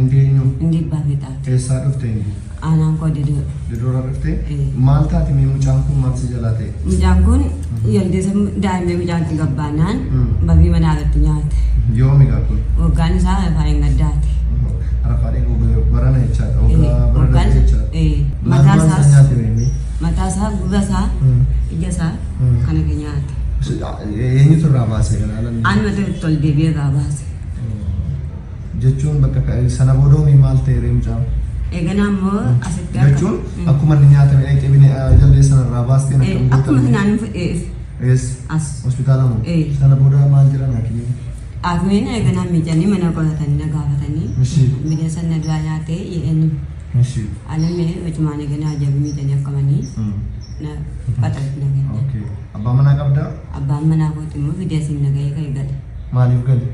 Indi baafita. Eessaa dhufte inni? Aanaan koo diduu. Didoora dhufte? Maal taati mee mucaan kun maal si jalaa ta'e? Mucaan kun yaaldeessa daa'imni mucaatti gabbaanaan babii manaa irratti nyaate. Yoomi gaa kun? Waggaan isaa afaan hin gaddaate. Arafaadhee barana jechaadha. Barana jechaadha. Mataa isaa nyaate meemi? Mataa isaa, gurra isaa, ija isaa kana ke nyaate. Eenyutu irraa baase kana alamni? Aan mata tol deebi'ee irraa baase. Jechuun bakka sana boodoomi maal ta'e mucaan? Eegana ammoo asitti jechuun akkuma inni nyaatame dhaqee jaldeessa irraa baastee akka mucaa akkuma naannoo fudhees. As hospitaala moo? Sana booda maal jiran hakimiin? Akmiin eegana miidhanii mana qoratanii na gaafatanii. Bineensa na duraa nyaatee ye'een. Alamee wacumaan eegana ajaa'ibaa miidhanii akkamanii na qaxarati na gahee. Abbaan manaa qabdaa? Abbaan manaa kooti immoo fideesiin na gahee ka'e gala. Maaliif gale?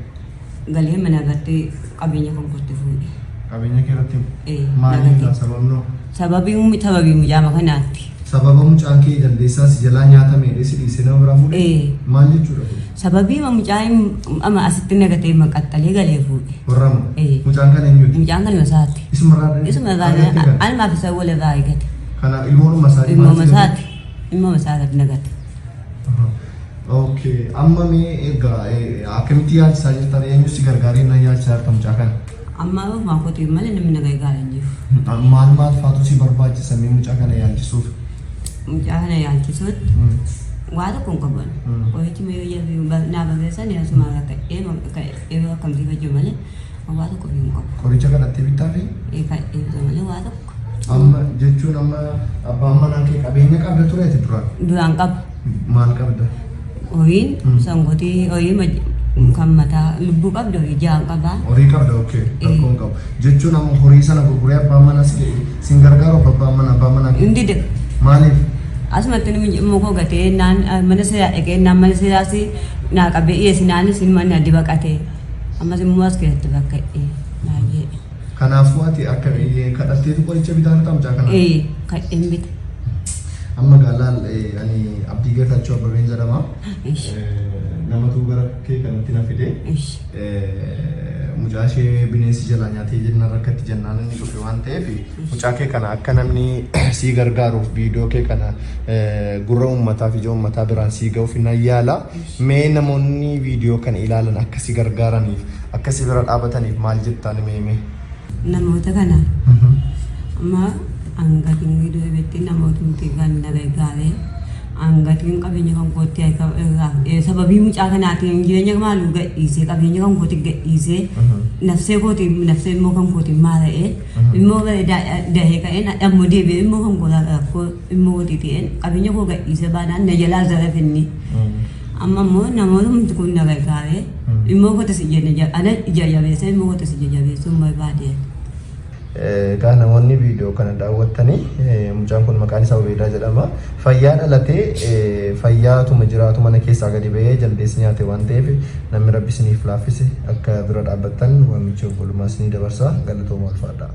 Galee mana irratti qabeenya kan kotti fuudhe. Qabeenya keerratti maaliif sababnoo? Sababii mucaama kanaatti. Sababa mucaan kee jaldeessaa si jalaa nyaatame si dhiisee nama biraa fuudhe? Maal jechuudha kun? Sababii mucaan amma asitti nagatee maqaxxalee galee fuudhe. Warrama? Mucaan kan eenyuti? Mucaan kan masaati. Isuma irraa almaaf isa wal irraa eegate. Kana ilmoonuma isaati? Ilmooma isaati. Ilmooma isaati nagate. Okay, amma mee egaa akkamitti yaalchisaa jirtan eenyu si gargaaree na yaalchisaa jirta mucaa kana? Amma ofuma kootii malee namni na gargaara hin jiru. Maal faatu si barbaachisa mee mucaa kana yaalchisuuf? Mucaa kana yaalchisuutti waa tokko hin qaban. Qorichi mee naa barreessan asuma ka'ee akkamtii fajju malee waa tokko hin qabu. Qoricha kadhattee bittaa fi? Ka'ee malee waa tokko. Amma jechuun amma abbaan manaa kee qabeenya qabda tureeti duraan? Duraan qaba. Maal qabda? Horiin sangotii horii kan mataa lubbuu qabda horii ja'an qabaa. Horii qabda rakkoon qabu. Jechuun amma horii sana gurguree abbaan manaa sin gargaaru abbaan manaa kee? Hindi dha. Maaliif? Asumatti namni muka gatee mana seeraa dhaqee mana seeraas naa qabee dhiyeessi naanis mana addi baqatee ammas immoo as keessatti bakka baay'ee. Kanaafuu ati akka kadhatteetu qoricha bitaa jirta mucaa kana? Kadheen bita. Amma gaalaan ani abdii geetachuu abbabeen jedhama. Namatu gara kee kanatti na fide. Mucaa ishee bineensi jalaa nyaatee jenna rakkatti jennaan inni dhufe waan ta'eef mucaa kee kana akka namni sii gargaaruuf viidiyoo kee kana gurra uummataa fi ija uummataa biraan sii ga'uuf hin yaala. Mee namoonni viidiyoo kana ilaalan akka si gargaaraniif akka si bira dhaabataniif maal jettaan mee? Namoota kana amma anggatiin video betti namoota kan na gargaare anggatiin qabeenya kan kootti sababii mucaa kanaatiin jireenya maalu gadhiisee qabeenya kan kootti gadhiisee nafsee immoo kan kootti maala'ee immoo dahee ka'een ammoo deebi'ee immoo kan kootaa immoo kootti ta'een qabeenya koo gadhiisee baanaan na jalaa zarafinni amma immoo namoonni kun na gargaare immoo kootti si ija jabeessee immoo kootti si jabeessuu barbaade. Egaa namoonni viidiyoo kana daawwattanii mucaan kun maqaan isaa Ubeedaa jedhama. Fayyaa dhalatee fayyaatuma jiraatu mana keessaa gadi ba'ee jaldeessi nyaate waan ta'eef namni rabbi isiniif laaffise akka bira dhaabbattan waamicha obbolumaa isinii dabarsaa galatooma ulfaadhaa.